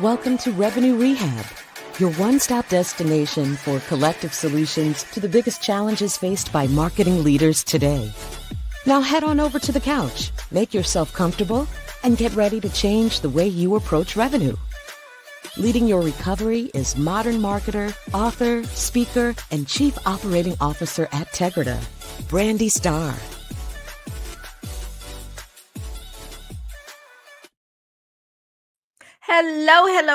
Welcome to Revenue Rehab, your one-stop destination for collective solutions to the biggest challenges faced by marketing leaders today. Now head on over to the couch, make yourself comfortable, and get ready to change the way you approach revenue. Leading your recovery is modern marketer, author, speaker, and chief operating officer at Tegrita, Brandi Starr.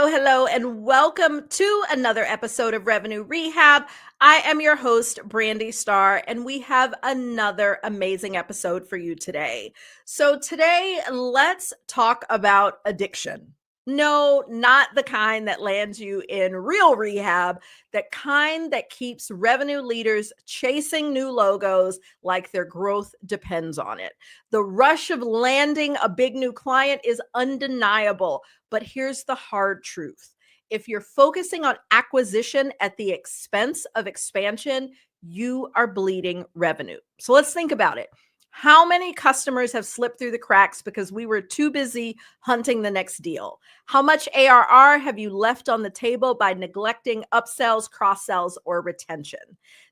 Hello, and welcome to another episode of Revenue Rehab. I am your host, Brandi Starr, and we have another amazing episode for you today. So today, let's talk about addiction. No, not the kind that lands you in real rehab, the kind that keeps revenue leaders chasing new logos like their growth depends on it. The rush of landing a big new client is undeniable, but here's the hard truth. If you're focusing on acquisition at the expense of expansion, you are bleeding revenue. So let's think about it. How many customers have slipped through the cracks because we were too busy hunting the next deal? How much ARR have you left on the table by neglecting upsells, cross-sells, or retention?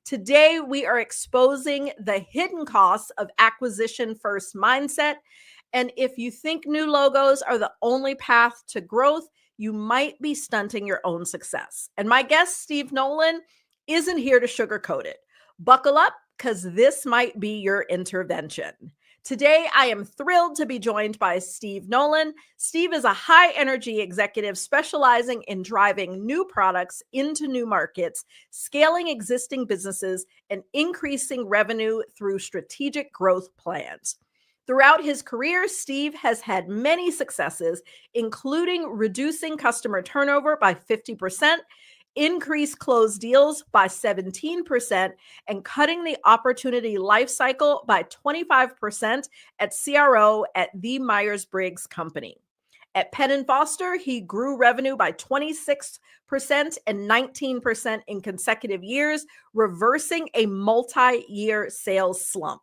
Today, we are exposing the hidden costs of acquisition first mindset. And if you think new logos are the only path to growth, you might be stunting your own success. And my guest, Steve Nolan, isn't here to sugarcoat it. Buckle up, because this might be your intervention. Today, I am thrilled to be joined by Steve Nolan. Steve is a high-energy executive specializing in driving new products into new markets, scaling existing businesses, and increasing revenue through strategic growth plans. Throughout his career, Steve has had many successes, including reducing customer turnover by 50%, increase closed deals by 17%, and cutting the opportunity lifecycle by 25% at CRO at the Myers-Briggs Company. At Penn & Foster, he grew revenue by 26% and 19% in consecutive years, reversing a multi-year sales slump.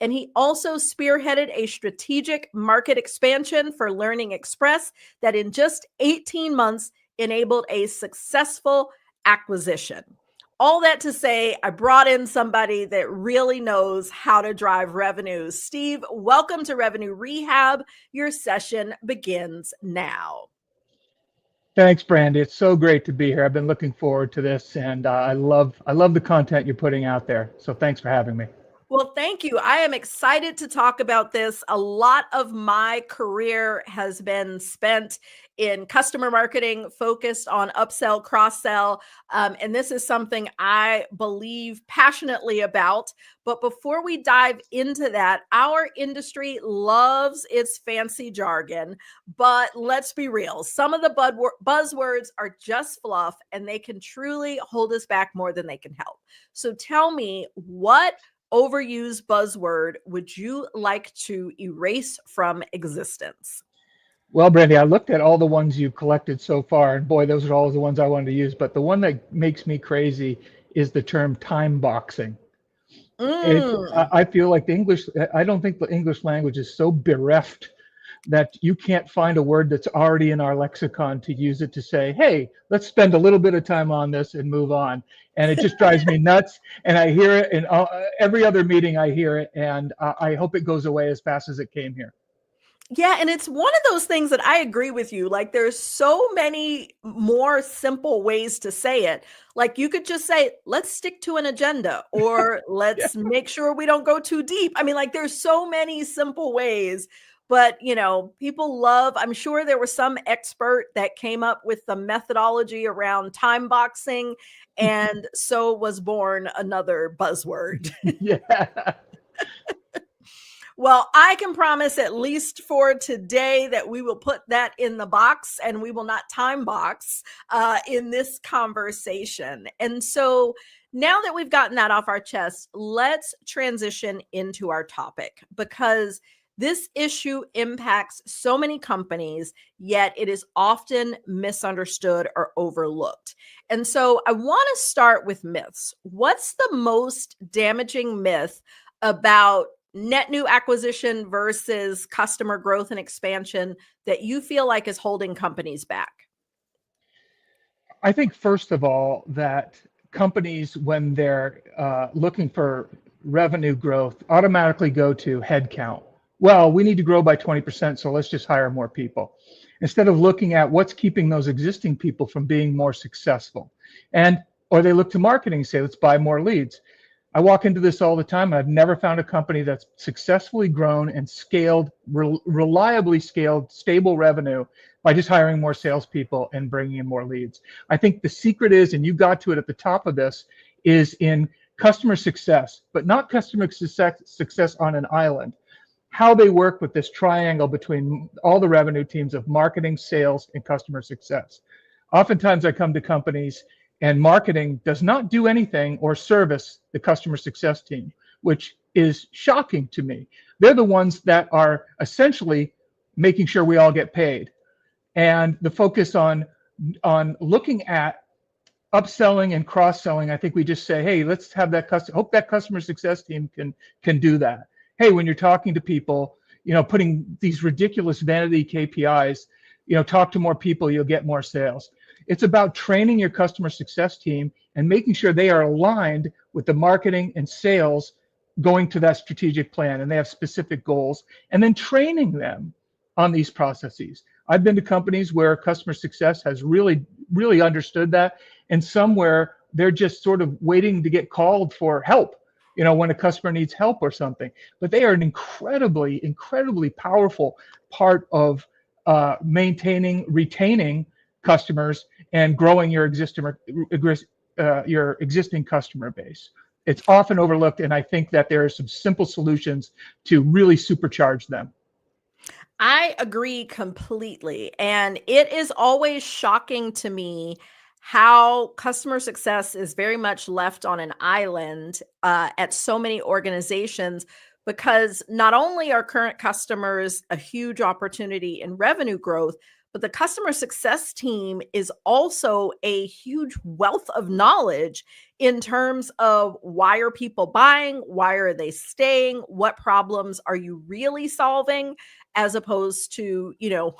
And he also spearheaded a strategic market expansion for Learning Express that in just 18 months enabled a successful acquisition. All that to say, I brought in somebody that really knows how to drive revenue. Steve, welcome to Revenue Rehab. Your session begins now. Thanks, Brandi. It's so great to be here. I've been looking forward to this, and I love the content you're putting out there. So thanks for having me. Well, thank you. I am excited to talk about this. A lot of my career has been spent in customer marketing, focused on upsell, cross-sell. And this is something I believe passionately about. But before we dive into that, our industry loves its fancy jargon. But let's be real. Some of the buzzwords are just fluff, and they can truly hold us back more than they can help. So tell me, what overused buzzword would you like to erase from existence? Well, Brandi, I looked at all the ones you've collected so far, and boy, those are all the ones I wanted to use. But the one that makes me crazy is the term time boxing. I feel like I don't think the English language is so bereft that you can't find a word that's already in our lexicon to use it to say, hey, let's spend a little bit of time on this and move on. And it just drives me nuts. And I hear it in every other meeting. I hear it, and I hope it goes away as fast as it came here. Yeah, and it's one of those things that I agree with you. Like, there's so many more simple ways to say it. Like, you could just say, let's stick to an agenda, or let's make sure we don't go too deep. I mean, like, there's so many simple ways. But, people love, I'm sure there was some expert that came up with the methodology around time boxing, and so was born another buzzword. Yeah. Well, I can promise, at least for today, that we will put that in the box and we will not time box in this conversation. And so now that we've gotten that off our chest, let's transition into our topic, because this issue impacts so many companies, yet it is often misunderstood or overlooked. And so I want to start with myths. What's the most damaging myth about net new acquisition versus customer growth and expansion that you feel like is holding companies back? I think, first of all, that companies, when they're looking for revenue growth, automatically go to headcount. Well, we need to grow by 20%, so let's just hire more people. Instead of looking at what's keeping those existing people from being more successful. Or they look to marketing and say, let's buy more leads. I walk into this all the time, and I've never found a company that's successfully grown and scaled, reliably scaled, stable revenue by just hiring more salespeople and bringing in more leads. I think the secret is, and you got to it at the top of this, is in customer success, but not customer success on an island. How they work with this triangle between all the revenue teams of marketing, sales, and customer success. Oftentimes I come to companies and marketing does not do anything or service the customer success team, which is shocking to me. They're the ones that are essentially making sure we all get paid. And the focus on looking at upselling and cross-selling, I think we just say, hey, let's have that hope that customer success team can do that. Hey, when you're talking to people, putting these ridiculous vanity KPIs, talk to more people, you'll get more sales. It's about training your customer success team and making sure they are aligned with the marketing and sales going to that strategic plan, and they have specific goals, and then training them on these processes. I've been to companies where customer success has really, really understood that, and somewhere they're just sort of waiting to get called for help, when a customer needs help or something. But they are an incredibly, incredibly powerful part of maintaining, retaining customers and growing your existing customer base. It's often overlooked, and I think that there are some simple solutions to really supercharge them. I agree completely. And it is always shocking to me how customer success is very much left on an island at so many organizations, because not only are current customers a huge opportunity in revenue growth, but the customer success team is also a huge wealth of knowledge in terms of why are people buying, why are they staying, what problems are you really solving, as opposed to,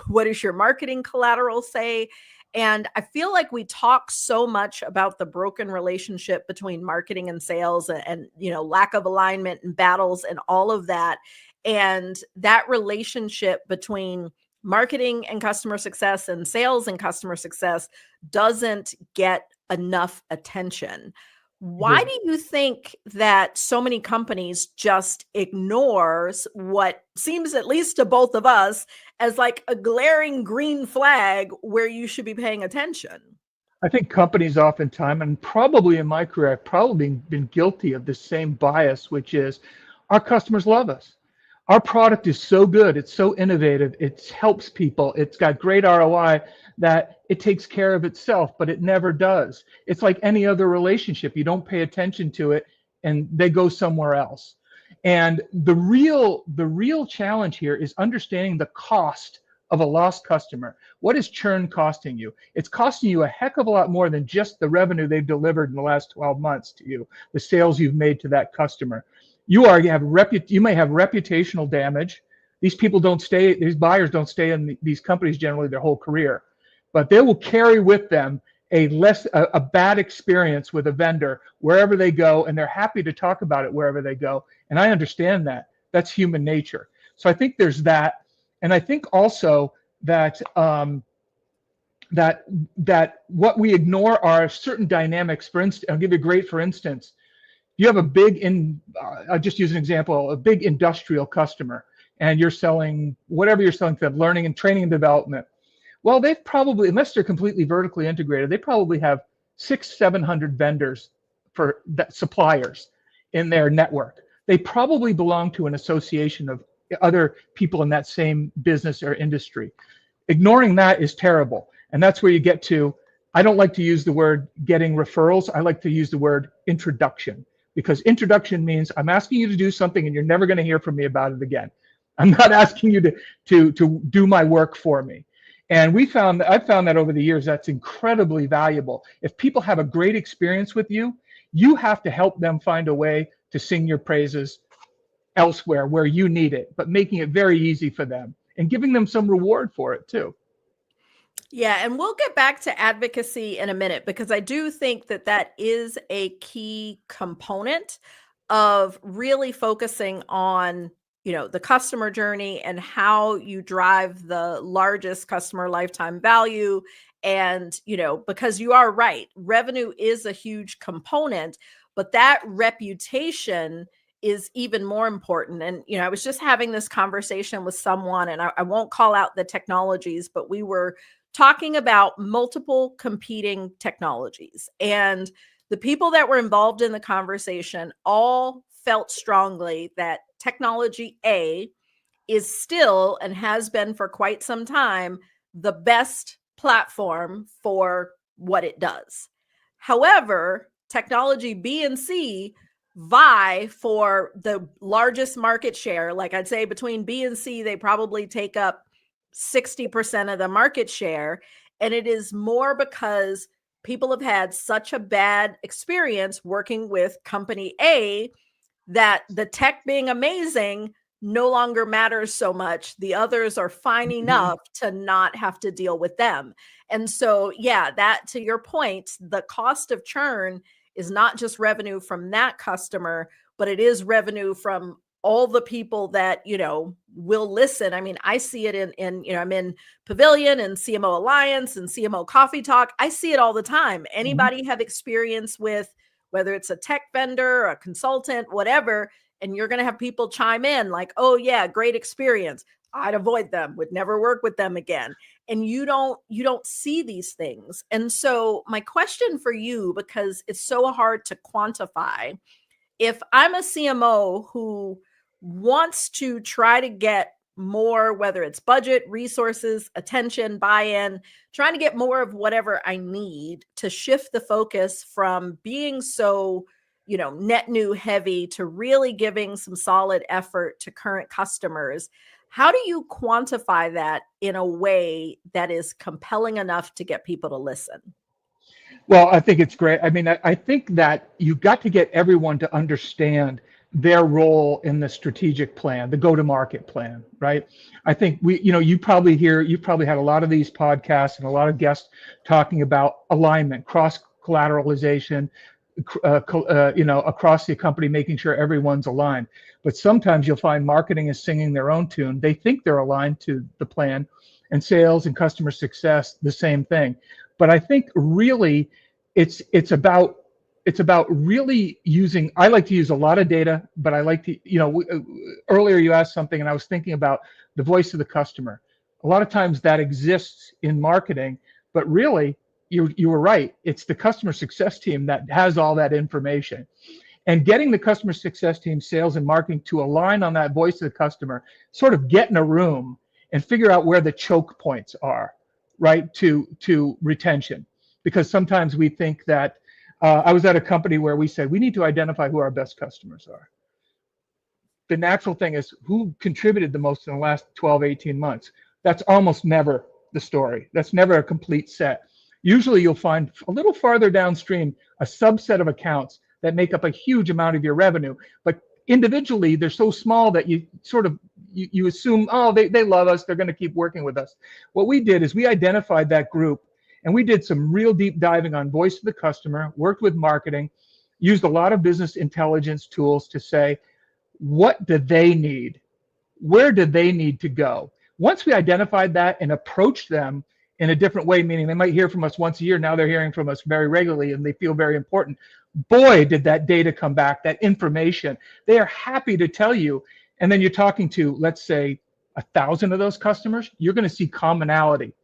what does your marketing collateral say? And I feel like we talk so much about the broken relationship between marketing and sales and lack of alignment and battles and all of that. And that relationship between marketing and customer success and sales and customer success doesn't get enough attention. Why do you think that so many companies just ignores what seems, at least to both of us, as like a glaring green flag where you should be paying attention? I think companies oftentimes, and probably in my career, I've probably been guilty of the same bias, which is our customers love us. Our product is so good, it's so innovative, it helps people, it's got great ROI, that it takes care of itself, but it never does. It's like any other relationship. You don't pay attention to it and they go somewhere else. And the real challenge here is understanding the cost of a lost customer. What is churn costing you? It's costing you a heck of a lot more than just the revenue they've delivered in the last 12 months to you, the sales you've made to that customer. You may have reputational damage. These buyers don't stay in these companies generally their whole career, but they will carry with them a bad experience with a vendor wherever they go, and they're happy to talk about it wherever they go. And I understand that. That's human nature. So I think there's that. And I think also that that what we ignore are certain dynamics. For instance, I'll give you for instance. You have I'll just use an example, a big industrial customer, and you're selling whatever you're selling to them, learning and training and development. Well, they've probably, unless they're completely vertically integrated, they probably have 600-700 vendors suppliers in their network. They probably belong to an association of other people in that same business or industry. Ignoring that is terrible. And that's where you get to, I don't like to use the word getting referrals. I like to use the word introduction, because introduction means I'm asking you to do something and you're never going to hear from me about it again. I'm not asking you to do my work for me. And I've found that over the years, that's incredibly valuable. If people have a great experience with you, you have to help them find a way to sing your praises elsewhere where you need it, but making it very easy for them and giving them some reward for it too. Yeah, and we'll get back to advocacy in a minute because I do think that that is a key component of really focusing on, the customer journey and how you drive the largest customer lifetime value. And, because you are right, revenue is a huge component, but that reputation is even more important. And, I was just having this conversation with someone, and I won't call out the technologies, but we were talking about multiple competing technologies. And the people that were involved in the conversation all felt strongly that technology A is still and has been for quite some time the best platform for what it does. However, technology B and C vie for the largest market share. Like I'd say between B and C, they probably take up 60% of the market share. And it is more because people have had such a bad experience working with company A that the tech being amazing no longer matters so much. The others are fine enough to not have to deal with them. And so, yeah, that to your point, the cost of churn is not just revenue from that customer, but it is revenue from all the people that, will listen. I mean, I see it in I'm in Pavilion and CMO Alliance and CMO Coffee Talk. I see it all the time. Anybody have experience with whether it's a tech vendor, a consultant, whatever, and you're going to have people chime in like, "Oh yeah, great experience. I'd avoid them, would never work with them again." And you don't see these things. And so my question for you, because it's so hard to quantify, if I'm a CMO who wants to try to get more, whether it's budget, resources, attention, buy-in, trying to get more of whatever I need to shift the focus from being so, net new heavy to really giving some solid effort to current customers. How do you quantify that in a way that is compelling enough to get people to listen? Well, I think it's great. I mean, I think that you've got to get everyone to understand their role in the strategic plan, the go-to-market plan, right? I think you probably had a lot of these podcasts and a lot of guests talking about alignment, cross collateralization, across the company, making sure everyone's aligned. But sometimes you'll find marketing is singing their own tune. They think they're aligned to the plan, and sales and customer success, the same thing. But I think really it's about really using. I like to use a lot of data, but I like to, earlier you asked something and I was thinking about the voice of the customer. A lot of times that exists in marketing, but really you were right. It's the customer success team that has all that information. And getting the customer success team, sales and marketing to align on that voice of the customer, sort of get in a room and figure out where the choke points are, right, to retention. Because sometimes we think that, I was at a company where we said we need to identify who our best customers are. The natural thing is who contributed the most in the last 12, 18 months. That's almost never the story. That's never a complete set. Usually you'll find a little farther downstream a subset of accounts that make up a huge amount of your revenue, but individually they're so small that you sort of you assume, oh, they love us, they're going to keep working with us. What we did is we identified that group and we did some real deep diving on voice of the customer, worked with marketing, used a lot of business intelligence tools to say, what do they need? Where do they need to go? Once we identified that and approached them in a different way, meaning they might hear from us once a year, now they're hearing from us very regularly and they feel very important. Boy, did that data come back, that information. They are happy to tell you. And then you're talking to, let's say, 1,000 of those customers, you're going to see commonality.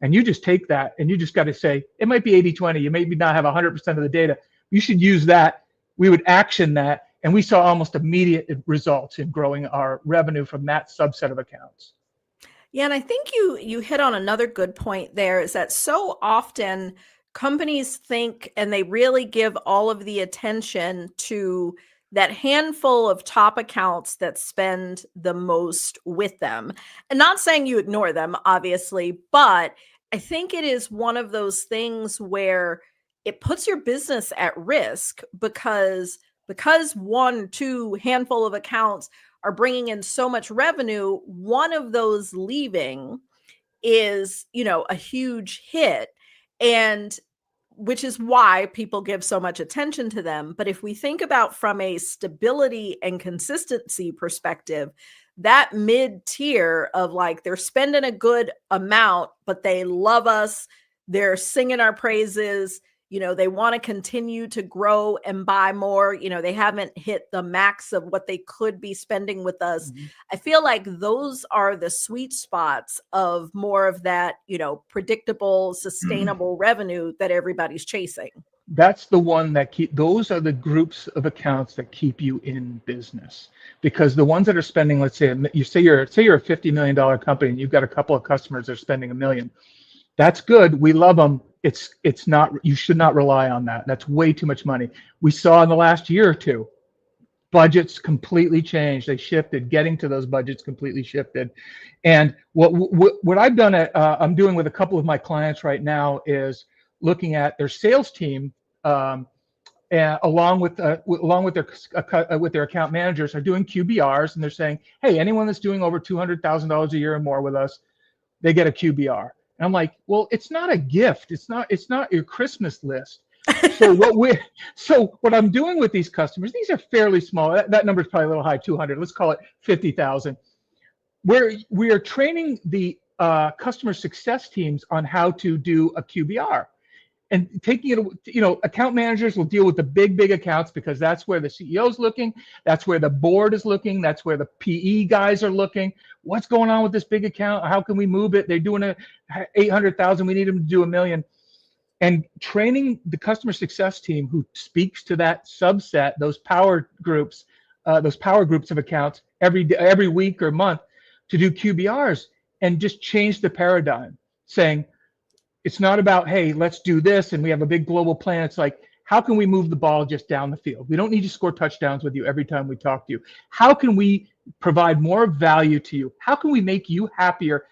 And you just take that and you just got to say, it might be 80-20, you maybe not have 100% of the data. You should use that. We would action that. And we saw almost immediate results in growing our revenue from that subset of accounts. Yeah, and I think you hit on another good point there, is that so often companies think and they really give all of the attention to that handful of top accounts that spend the most with them. And not saying you ignore them, obviously, but I think it is one of those things where it puts your business at risk because one, two handful of accounts are bringing in so much revenue, one of those leaving is, a huge hit. And which is why people give so much attention to them. But if we think about from a stability and consistency perspective, that mid tier of like, they're spending a good amount, but they love us, they're singing our praises, they want to continue to grow and buy more, they haven't hit the max of what they could be spending with us. Mhm. I feel like those are the sweet spots of more of that, predictable, sustainable revenue that everybody's chasing. That's the one that those are the groups of accounts that keep you in business, because the ones that are spending, let's say you're a $50 million company and you've got a couple of customers that are spending $1 million. That's good. We love them. It's not, you should not rely on that. That's way too much money. We saw in the last year or two, budgets completely changed. They shifted. Getting to those budgets completely shifted. And what I've done, I'm doing with a couple of my clients right now is looking at their sales team, along with their account managers, are doing QBRs, and they're saying, hey, anyone that's doing over $200,000 a year or more with us, they get a QBR. And I'm like, well, it's not a gift. It's not your Christmas list. So what I'm doing with these customers, these are fairly small. That number is probably a little high, 200. Let's call it 50,000. Where we are training the customer success teams on how to do a QBR. And taking it, account managers will deal with the big accounts because that's where the CEO's looking. That's where the board is looking. That's where the PE guys are looking. What's going on with this big account? How can we move it? They're doing a 800,000. We need them to do $1 million. And training the customer success team who speaks to that subset, those power groups of accounts every week or month to do QBRs and just change the paradigm, saying, it's not about, hey, let's do this and we have a big global plan. It's like, how can we move the ball just down the field? We don't need to score touchdowns with you every time we talk to you. How can we provide more value to you? How can we make you happier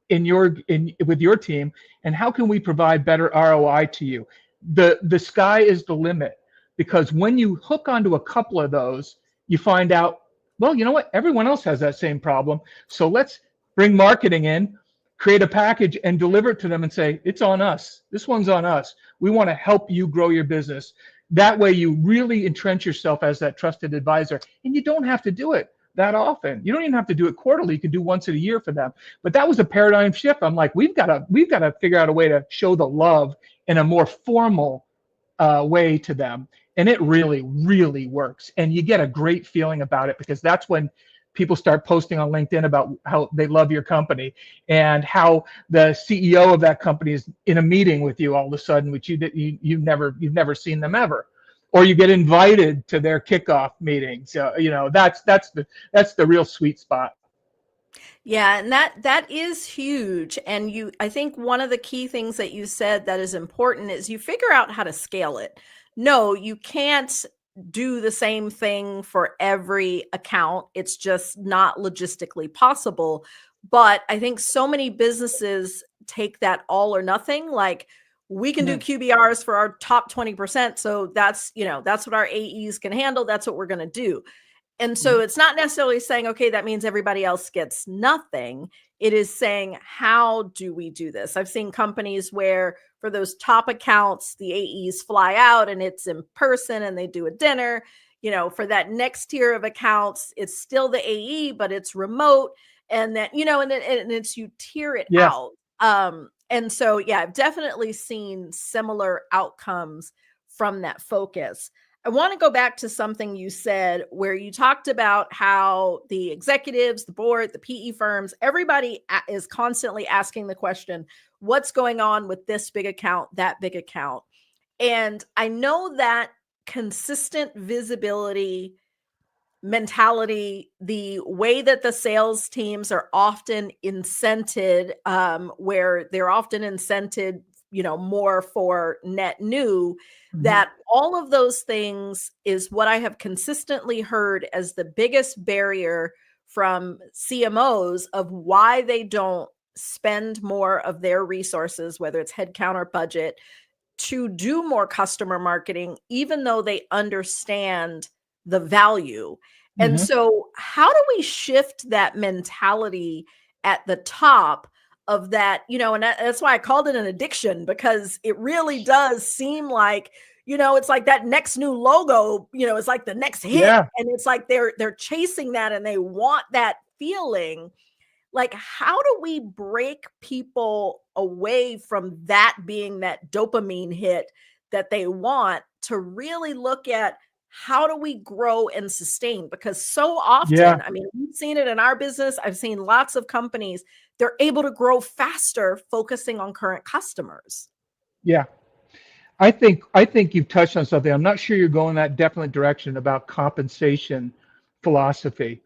with your team? And how can we provide better ROI to you? The sky is the limit, because when you hook onto a couple of those, you find out, well, you know what? Everyone else has that same problem. So let's bring marketing in, create a package and deliver it to them and say, it's on us. This one's on us. We want to help you grow your business. That way you really entrench yourself as that trusted advisor, and you don't have to do it that often. You don't even have to do it quarterly. You can do once a year for them. But that was a paradigm shift. I'm like, we've got to figure out a way to show the love in a more formal way to them. And it really, really works. And you get a great feeling about it, because that's when people start posting on LinkedIn about how they love your company, and how the CEO of that company is in a meeting with you all of a sudden, which you've never seen them ever, or you get invited to their kickoff meetings. That's the real sweet spot. Yeah, and that is huge. And I think one of the key things that you said that is important is you figure out how to scale it. No, you can't do the same thing for every account. It's just not logistically possible. But I think so many businesses take that all or nothing. Like, we can do QBRs for our top 20%. So that's what our AEs can handle. That's what we're going to do. And so it's not necessarily saying, okay, that means everybody else gets nothing. It is saying, how do we do this? I've seen companies where for those top accounts, the AEs fly out and it's in person and they do a dinner. For that next tier of accounts, it's still the AE, but it's remote. And then, and it's, you tier it out. And so, yeah, I've definitely seen similar outcomes from that focus. I want to go back to something you said where you talked about how the executives, the board, the PE firms, everybody is constantly asking the question, what's going on with this big account, that big account? And I know that consistent visibility mentality, the way that the sales teams are often incented, where they're often incented, more for net new, that all of those things is what I have consistently heard as the biggest barrier from CMOs of why they don't spend more of their resources, whether it's headcount or budget, to do more customer marketing, even though they understand the value. And so how do we shift that mentality at the top of that, and that's why I called it an addiction, because it really does seem like, it's like that next new logo, it's like the next hit. Yeah. And it's like they're chasing that and they want that feeling. Like, how do we break people away from that being that dopamine hit that they want, to really look at how do we grow and sustain? Because so often, I mean, we've seen it in our business. I've seen lots of companies, they're able to grow faster focusing on current customers. Yeah. I think you've touched on something. I'm not sure you're going that definite direction about compensation philosophy.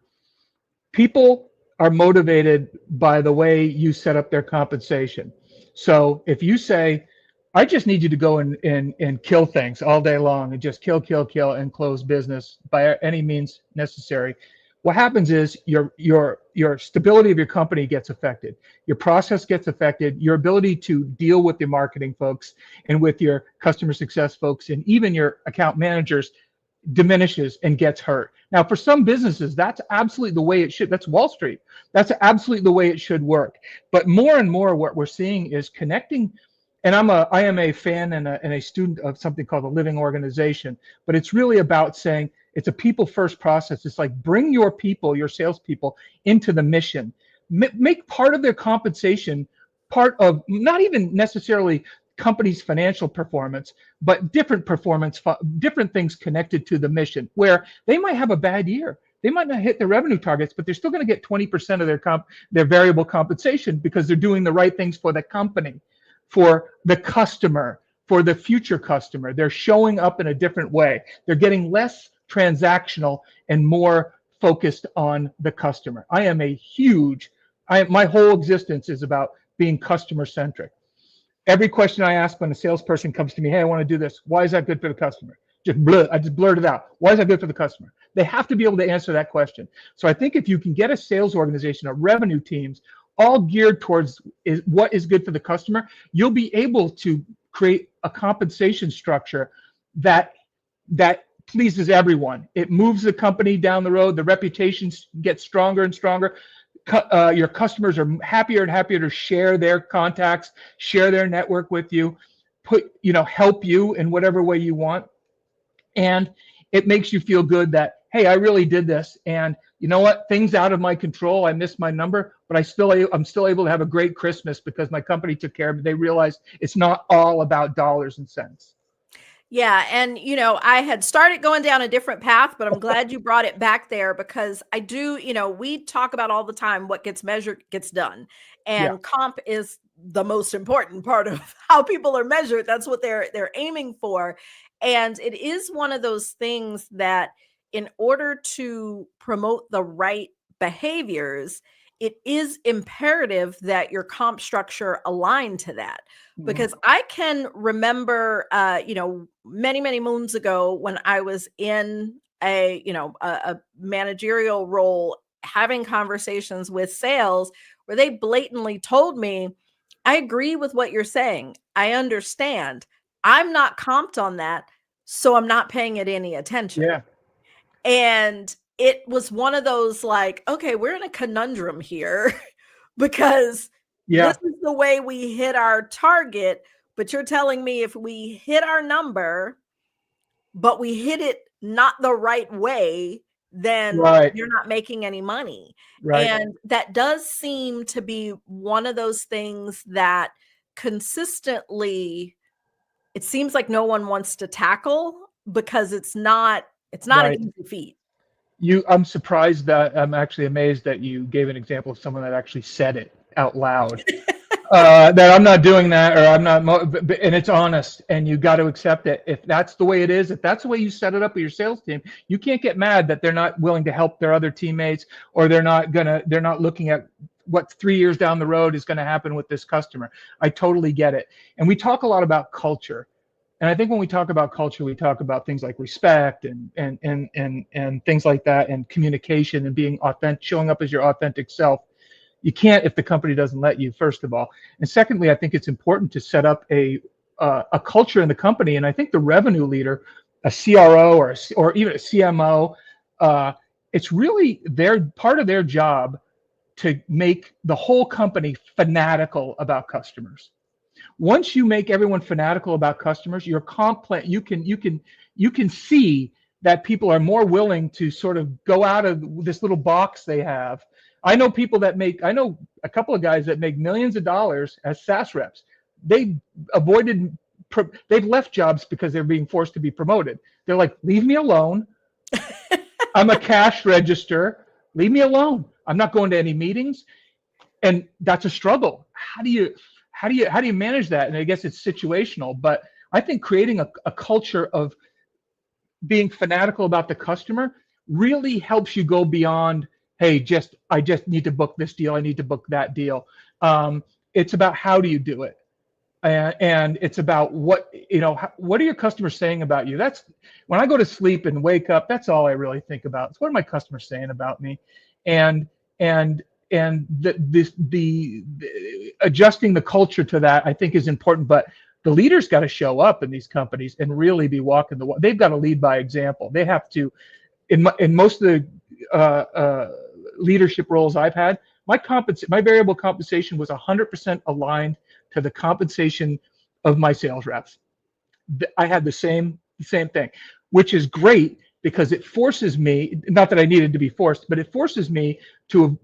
People are motivated by the way you set up their compensation. So if you say, I just need you to go and kill things all day long and just kill and close business by any means necessary, what happens is your stability of your company gets affected. Your process gets affected. Your ability to deal with the marketing folks and with your customer success folks and even your account managers diminishes and gets hurt. Now, for some businesses, that's absolutely the way it should. That's Wall Street. That's absolutely the way it should work. But more and more, what we're seeing is connecting. And I am a fan and a student of something called a living organization. But it's really about saying it's a people first process. It's like, bring your people, your salespeople, into the mission. Make part of their compensation part of not even necessarily company's financial performance, but different things connected to the mission, where they might have a bad year. They might not hit their revenue targets, but they're still going to get 20% of their variable compensation, because they're doing the right things for the company, for the customer, for the future customer. They're showing up in a different way. They're getting less transactional and more focused on the customer. My whole existence is about being customer centric. Every question I ask when a salesperson comes to me, hey, I want to do this. Why is that good for the customer? I just blurt it out. Why is that good for the customer? They have to be able to answer that question. So I think if you can get a sales organization, a revenue teams, all geared towards what is good for the customer, you'll be able to create a compensation structure that pleases everyone. It moves the company down the road. The reputation gets stronger and stronger. Your customers are happier and happier to share their contacts, share their network with you, help you in whatever way you want. And it makes you feel good that, hey, I really did this. And you know what? Things out of my control. I missed my number, but I'm still able to have a great Christmas because my company took care of it. They realized it's not all about dollars and cents. Yeah. And, I had started going down a different path, but I'm glad you brought it back there, because I do, we talk about all the time, what gets measured gets done. And comp is the most important part of how people are measured. That's what they're aiming for. And it is one of those things that, in order to promote the right behaviors, it is imperative that your comp structure align to that. Because I can remember, many, many moons ago, when I was in a managerial role, having conversations with sales where they blatantly told me, I agree with what you're saying. I understand. I'm not comped on that, so I'm not paying it any attention. Yeah. And it was one of those, like, okay, we're in a conundrum here because this is the way we hit our target, but you're telling me if we hit our number, but we hit it not the right way, then you're not making any money. Right. And that does seem to be one of those things that consistently, it seems like no one wants to tackle, because it's not an easy feat. I'm surprised that I'm actually amazed that you gave an example of someone that actually said it out loud. That I'm not doing that, or I'm not, and it's honest, and you got to accept it. If that's the way it is, if that's the way you set it up with your sales team, you can't get mad that they're not willing to help their other teammates, or they're not looking at what 3 years down the road is going to happen with this customer. I totally get it. And we talk a lot about culture. And I think when we talk about culture, we talk about things like respect and things like that, and communication, and being authentic, showing up as your authentic self. You can't if the company doesn't let you, first of all. And secondly, I think it's important to set up a culture in the company. And I think the revenue leader, a CRO or even a CMO, it's really part of their job to make the whole company fanatical about customers. Once you make everyone fanatical about customers, your comp plan, you can see that people are more willing to sort of go out of this little box they have. I know a couple of guys that make millions of dollars as SaaS reps. They've left jobs because they're being forced to be promoted. They're like, leave me alone. I'm a cash register. Leave me alone. I'm not going to any meetings. And that's a struggle. How do you manage that? And I guess it's situational, but I think creating a culture of being fanatical about the customer really helps you go beyond, hey, I just need to book this deal. I need to book that deal. It's about how do you do it? And it's about what are your customers saying about you? That's when I go to sleep and wake up, that's all I really think about. It's what are my customers saying about me? And the adjusting the culture to that, I think, is important. But the leaders got to show up in these companies and really be walking the walk. They've got to lead by example. They have to. In most of the leadership roles I've had, my variable compensation was 100% aligned to the compensation of my sales reps. I had the same thing, which is great because it forces me, not that I needed to be forced, but it forces me to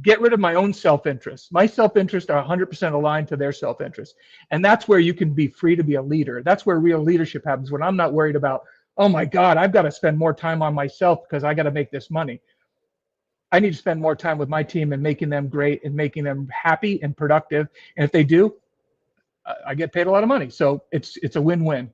get rid of my own self-interest. My self-interest are 100% aligned to their self-interest. And that's where you can be free to be a leader. That's where real leadership happens, when I'm not worried about, oh my God, I've got to spend more time on myself because I got to make this money. I need to spend more time with my team and making them great and making them happy and productive. And if they do, I get paid a lot of money. So it's a win-win.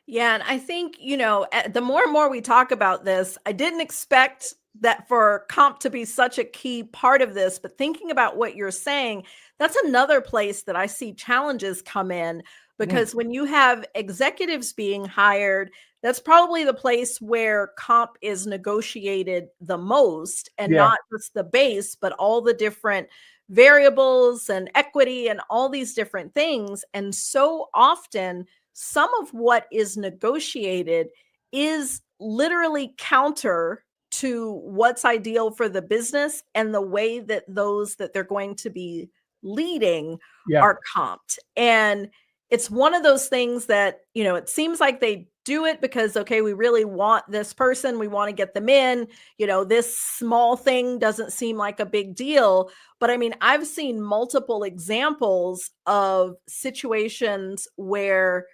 Yeah. And I think, the more and more we talk about this, I didn't expect that for comp to be such a key part of this, but thinking about what you're saying, that's another place that I see challenges come in, because when you have executives being hired, that's probably the place where comp is negotiated the most, and not just the base, but all the different variables and equity and all these different things. And so often, some of what is negotiated is literally counter to what's ideal for the business and the way that those that they're going to be leading are comped. And it's one of those things that, it seems like they do it because, okay, we really want this person, we want to get them in, this small thing doesn't seem like a big deal. But I mean, I've seen multiple examples of situations where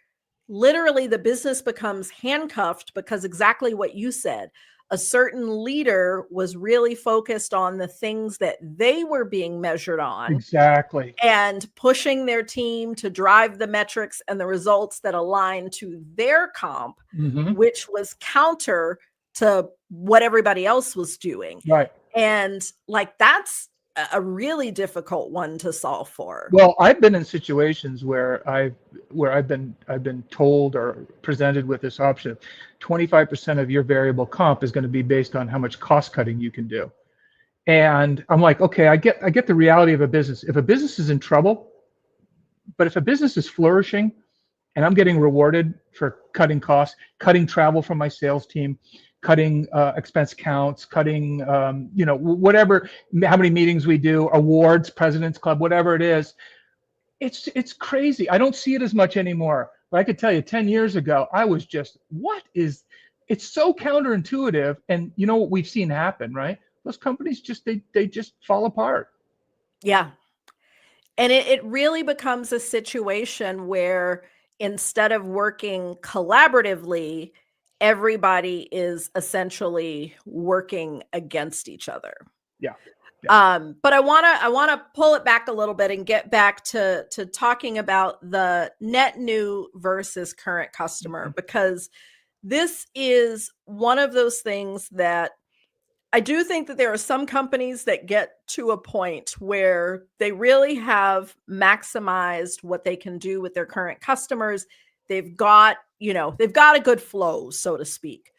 literally the business becomes handcuffed because exactly what you said. A certain leader was really focused on the things that they were being measured on. Exactly. And pushing their team to drive the metrics and the results that align to their comp, which was counter to what everybody else was doing. Right. And that's a really difficult one to solve for. Well, I've been in situations where I've been told or presented with this option: 25% of your variable comp is going to be based on how much cost cutting you can do. And I'm like, okay, I get the reality of a business. If a business is in trouble, but if a business is flourishing and I'm getting rewarded for cutting costs, cutting travel from my sales team, cutting expense counts, cutting, whatever, how many meetings we do, awards, President's Club, whatever it is, it's crazy. I don't see it as much anymore. But I could tell you 10 years ago, I was just, it's so counterintuitive. And you know what we've seen happen, right? Those companies they just fall apart. Yeah. And it really becomes a situation where instead of working collaboratively, everybody is essentially working against each other. Yeah. But I want to pull it back a little bit and get back to talking about the net new versus current customer, because this is one of those things that I do think that there are some companies that get to a point where they really have maximized what they can do with their current customers. They've got a good flow, so to speak.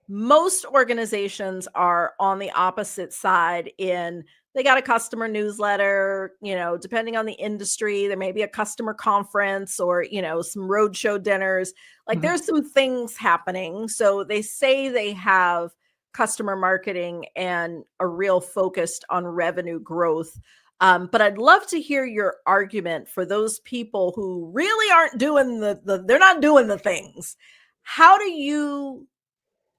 Most organizations are on the opposite side in they got a customer newsletter, depending on the industry, there may be a customer conference or, some roadshow dinners. There's some things happening. So they say they have customer marketing and a real focused on revenue growth. But I'd love to hear your argument for those people who really aren't doing they're not doing the things. How do you,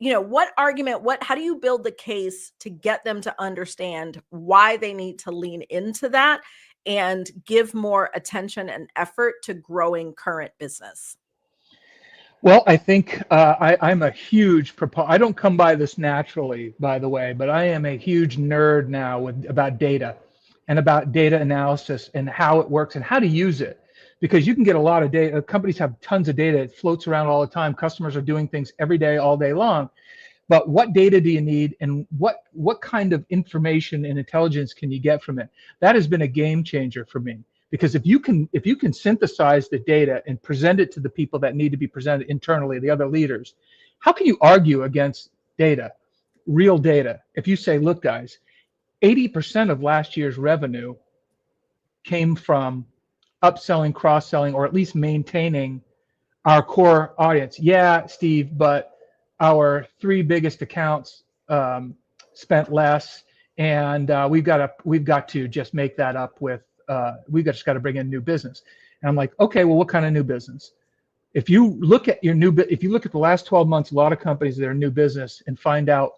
what argument, how do you build the case to get them to understand why they need to lean into that and give more attention and effort to growing current business? Well, I think I'm a huge I don't come by this naturally, by the way, but I am a huge nerd now about data and about data analysis and how it works and how to use it. Because you can get a lot of data. Companies have tons of data. It floats around all the time. Customers are doing things every day, all day long. But what data do you need, and what kind of information and intelligence can you get from it? That has been a game changer for me. Because if you can synthesize the data and present it to the people that need to be presented internally, the other leaders, how can you argue against data, real data? If you say, look, guys, 80% of last year's revenue came from upselling, cross-selling, or at least maintaining our core audience. Yeah, Steve, but our 3 biggest accounts spent less, and we've got to just make that up with. We've just got to bring in new business. And I'm like, okay, well, what kind of new business? If you look at if you look at the last 12 months, a lot of companies that are new business and find out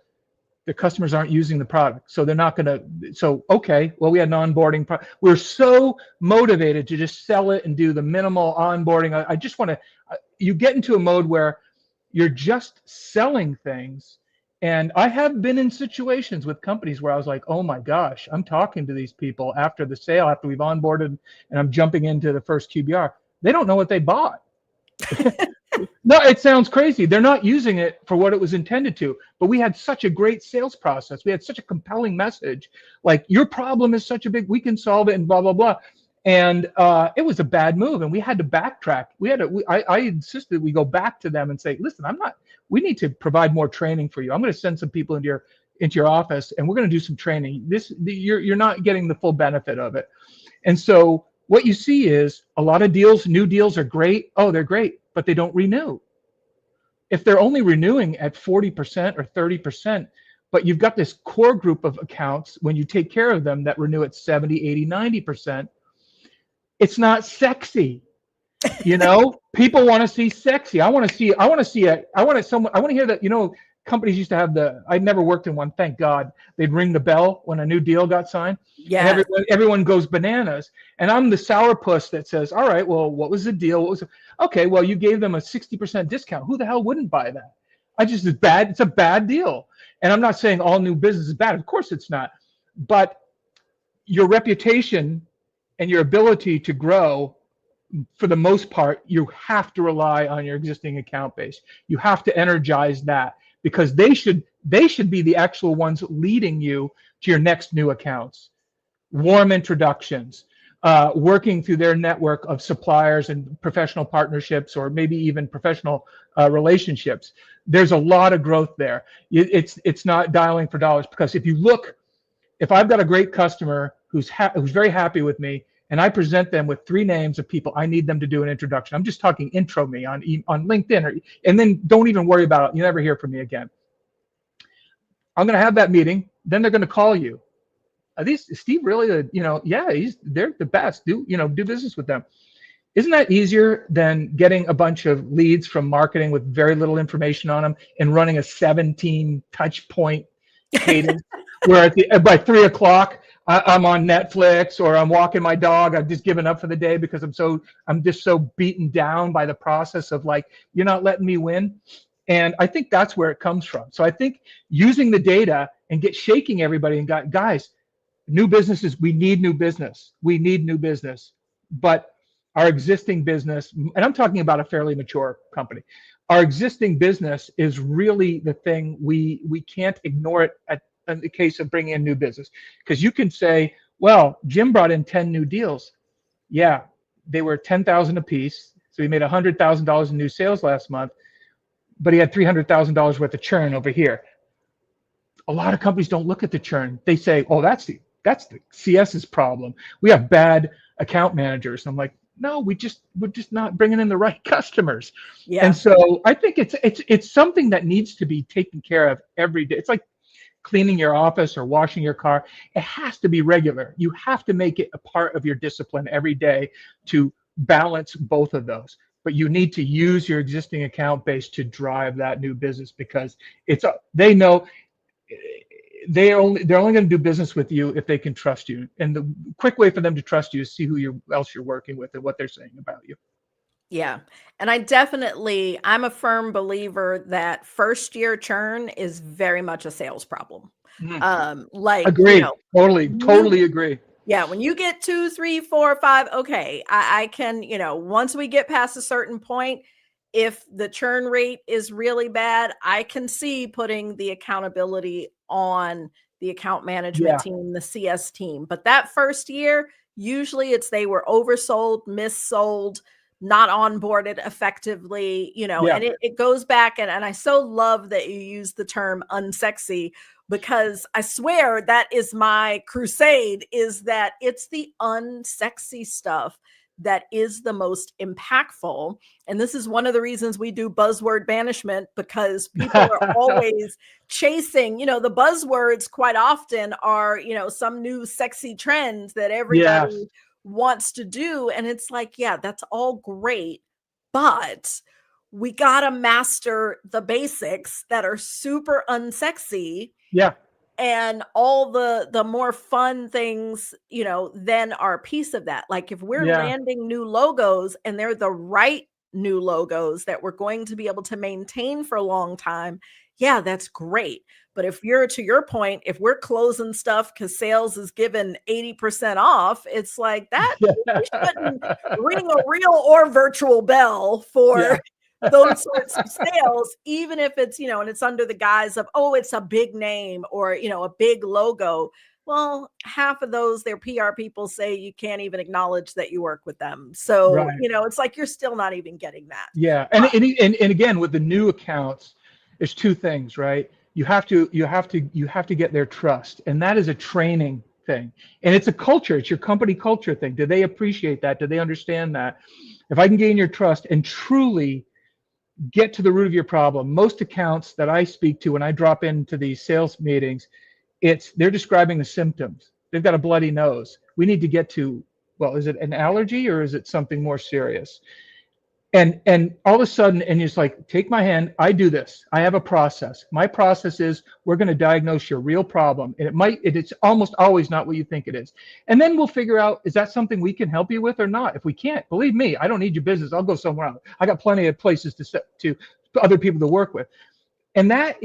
the customers aren't using the product, so they're not going to. So okay, well, we had an onboarding. We're so motivated to just sell it and do the minimal onboarding. I just want to. You get into a mode where you're just selling things. And I have been in situations with companies where I was like, oh my gosh, I'm talking to these people after the sale, after we've onboarded, and I'm jumping into the first QBR. They don't know what they bought. No, it sounds crazy. They're not using it for what it was intended to. But we had such a great sales process. We had such a compelling message. Like, your problem is such a big, we can solve it, and blah, blah, blah. And it was a bad move, and we had to backtrack. I insisted we go back to them and say, listen, we need to provide more training for you. I'm going to send some people into your office, and we're going to do some training. You're not getting the full benefit of it. And so what you see is a lot of deals, new deals are great. Oh, they're great, but they don't renew. If they're only renewing at 40% or 30%, but you've got this core group of accounts, when you take care of them, that renew at 70, 80, 90%, it's not sexy. People want to see sexy. I want to hear that, companies used to have I'd never worked in one, thank God. They'd ring the bell when a new deal got signed. Yeah. And everyone goes bananas. And I'm the sourpuss that says, all right, well, what was the deal? Okay, well, you gave them a 60% discount. Who the hell wouldn't buy that? It's bad. It's a bad deal. And I'm not saying all new business is bad. Of course it's not. But your reputation and your ability to grow, for the most part, you have to rely on your existing account base. You have to energize that, because they should be the actual ones leading you to your next new accounts. Warm introductions, working through their network of suppliers and professional partnerships, or maybe even professional relationships. There's a lot of growth there. It's not dialing for dollars, because if I've got a great customer who's very happy with me, and I present them with 3 names of people I need them to do an introduction. I'm just talking intro me on LinkedIn, and then don't even worry about it. You never hear from me again. I'm going to have that meeting. Then they're going to call you. Are these Steve really? Yeah, they're the best. Do business with them. Isn't that easier than getting a bunch of leads from marketing with very little information on them and running a 17 touch point cadence where by 3 o'clock I'm on Netflix, or I'm walking my dog. I've just given up for the day because I'm just so beaten down by the process of, like, you're not letting me win. And I think that's where it comes from. So I think using the data and shaking everybody and guys, new businesses, we need new business. We need new business. But our existing business, and I'm talking about a fairly mature company, our existing business is really the thing. We can't ignore it in the case of bringing in new business, because you can say, well, Jim brought in 10 new deals. Yeah, they were 10,000 a piece, so he made $100,000 in new sales last month, but he had $300,000 worth of churn over here. A lot of companies don't look at the churn. They say, oh, that's the CS's problem. We have bad account managers. And I'm like, No, we're just not bringing in the right customers. Yeah. And so I think it's something that needs to be taken care of every day. It's like cleaning your office or washing your car. It has to be regular. You have to make it a part of your discipline every day to balance both of those. But you need to use your existing account base to drive that new business, because they know they're only going to do business with you if they can trust you. And the quick way for them to trust you is see who else you're working with and what they're saying about you. Yeah. And I'm a firm believer that first year churn is very much a sales problem. Agree. Totally you agree. Yeah, when you get 2, 3, 4, 5, okay, I can, once we get past a certain point, if the churn rate is really bad, I can see putting the accountability on the account management team, the CS team. But that first year, usually they were oversold, missold, not onboarded effectively, and it goes back. And I so love that you use the term unsexy, because I swear that is my crusade, is that it's the unsexy stuff that is the most impactful. And this is one of the reasons we do buzzword banishment, because people are always chasing, the buzzwords quite often are, some new sexy trends that everybody wants to do. And it's like, yeah, that's all great, but we got to master the basics that are super unsexy. Yeah. And all the more fun things, then are a piece of that. Like if we're landing new logos and they're the right new logos that we're going to be able to maintain for a long time, yeah, that's great. But if to your point, if we're closing stuff because sales is given 80% off, it's like that we shouldn't ring a real or virtual bell for those sorts of sales, even if it's, and it's under the guise of, oh, it's a big name or, a big logo. Well, half of those, their PR people say you can't even acknowledge that you work with them. So, it's like you're still not even getting that. Yeah. And again, with the new accounts, there's two things, right? You have to get their trust. And that is a training thing. And it's a culture. It's your company culture thing. Do they appreciate that? Do they understand that? If I can gain your trust and truly get to the root of your problem, most accounts that I speak to when I drop into these sales meetings, they're describing the symptoms. They've got a bloody nose. We need to get to, well, is it an allergy or is it something more serious? And all of a sudden, and it's like, take my hand, I do this. I have a process. My process is we're going to diagnose your real problem. And it's almost always not what you think it is. And then we'll figure out, is that something we can help you with or not? If we can't, believe me, I don't need your business. I'll go somewhere else. I got plenty of places to other people to work with. And that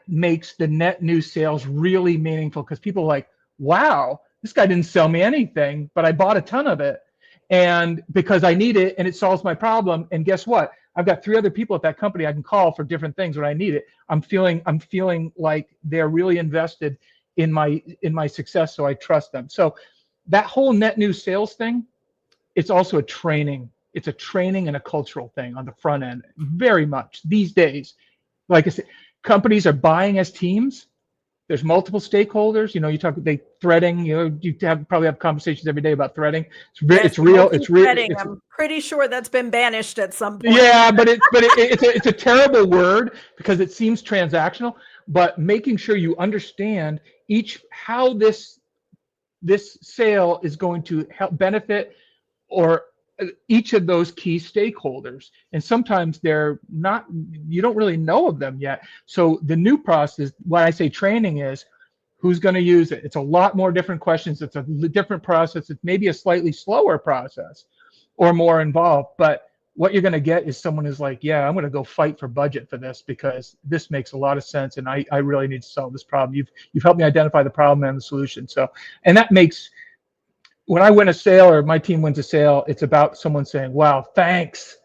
makes the net new sales really meaningful, because people are like, wow, this guy didn't sell me anything, but I bought a ton of it. And because I need it and it solves my problem. And guess what? I've got 3 other people at that company I can call for different things when I need it. I'm feeling like they're really invested in my success, so I trust them. So that whole net new sales thing, it's also a training. It's a training and a cultural thing on the front end, very much these days. Like I said, companies are buying as teams. There's multiple stakeholders. Threading. You probably have conversations every day about threading. It's real. It's real. I'm pretty sure that's been banished at some point. Yeah, but it's a terrible word because it seems transactional. But making sure you understand how this sale is going to help benefit or each of those key stakeholders. And sometimes you don't really know of them yet. So the new process, what I say training is, who's going to use it? It's a lot more different questions. It's a different process. It's maybe a slightly slower process or more involved. But what you're going to get is someone who's like, yeah, I'm going to go fight for budget for this because this makes a lot of sense. And I really need to solve this problem. You've helped me identify the problem and the solution. So, and that makes, when I win a sale or my team wins a sale, it's about someone saying, wow, thanks.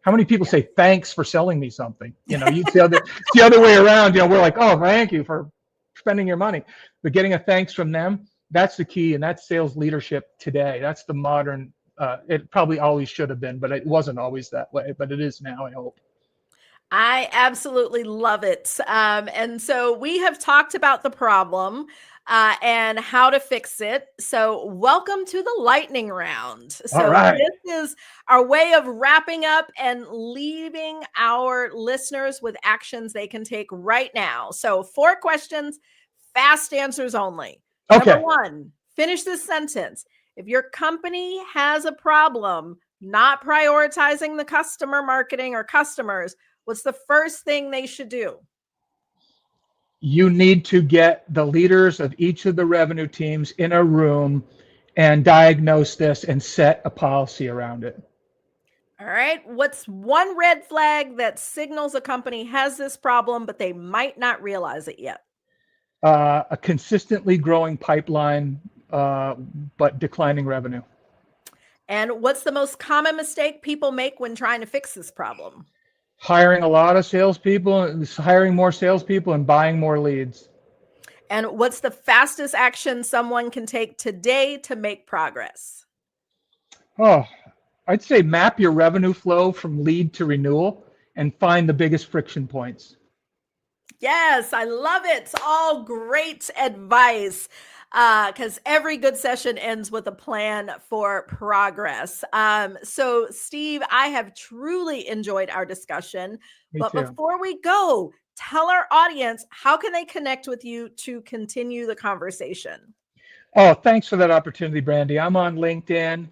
How many people say thanks for selling me something? It's the other way around. We're like, oh, thank you for spending your money. But getting a thanks from them, that's the key. And that's sales leadership today. That's the modern, it probably always should have been, but it wasn't always that way. But it is now, I hope. I absolutely love it. And so we have talked about the problem. and how to fix it. So welcome to the lightning round. So All right. this is our way of wrapping up and leaving our listeners with actions they can take right now. So 4 questions, fast answers only. Okay. Number 1, finish this sentence. If your company has a problem not prioritizing the customer marketing or customers, what's the first thing they should do? You need to get the leaders of each of the revenue teams in a room and diagnose this and set a policy around it. All right. What's one red flag that signals a company has this problem, but they might not realize it yet? A consistently growing pipeline, but declining revenue. And what's the most common mistake people make when trying to fix this problem? Hiring a lot of salespeople, hiring more salespeople, and buying more leads. And what's the fastest action someone can take today to make progress? Oh, I'd say map your revenue flow from lead to renewal and find the biggest friction points. Yes, I love it. It's all great advice. Because every good session ends with a plan for progress. So, Steve, I have truly enjoyed our discussion. Me But too. before we go, tell our audience, how can they connect with you to continue the conversation? Oh, thanks for that opportunity, Brandi. I'm on LinkedIn,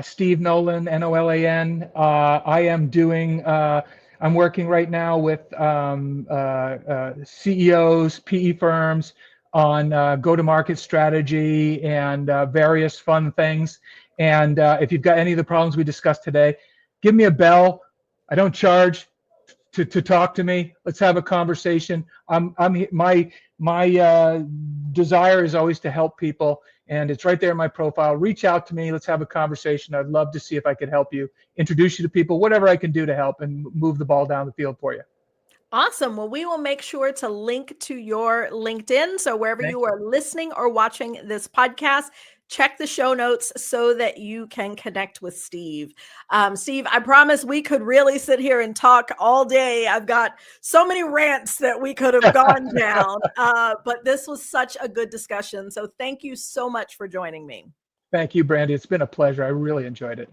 Steve Nolan, Nolan. I am doing, I'm working right now with CEOs, PE firms, on go-to-market strategy and various fun things. And if you've got any of the problems we discussed today, give me a bell. I don't charge to talk to me. Let's have a conversation. My desire is always to help people, and it's right there in my profile. Reach out to me. Let's have a conversation. I'd love to see if I could help you, introduce you to people, whatever I can do to help and move the ball down the field for you. Awesome. Well, we will make sure to link to your LinkedIn. So wherever you are listening or watching this podcast, check the show notes so that you can connect with Steve. Steve, I promise we could really sit here and talk all day. I've got so many rants that we could have gone down, but this was such a good discussion. So thank you so much for joining me. Thank you, Brandi. It's been a pleasure. I really enjoyed it.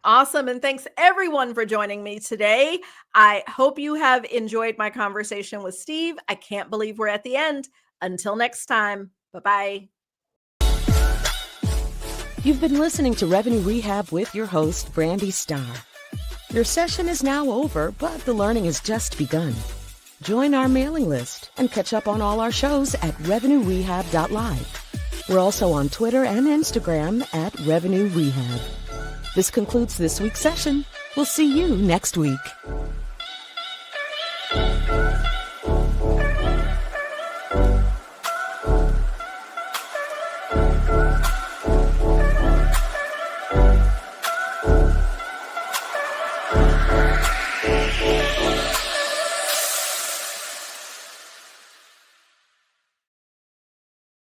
Awesome. And thanks everyone for joining me today. I hope you have enjoyed my conversation with Steve. I can't believe we're at the end. Until next time. Bye-bye. You've been listening to Revenue Rehab with your host, Brandi Starr. Your session is now over, but the learning has just begun. Join our mailing list and catch up on all our shows at revenuerehab.live. We're also on Twitter and Instagram at Revenue Rehab. This concludes this week's session. We'll see you next week.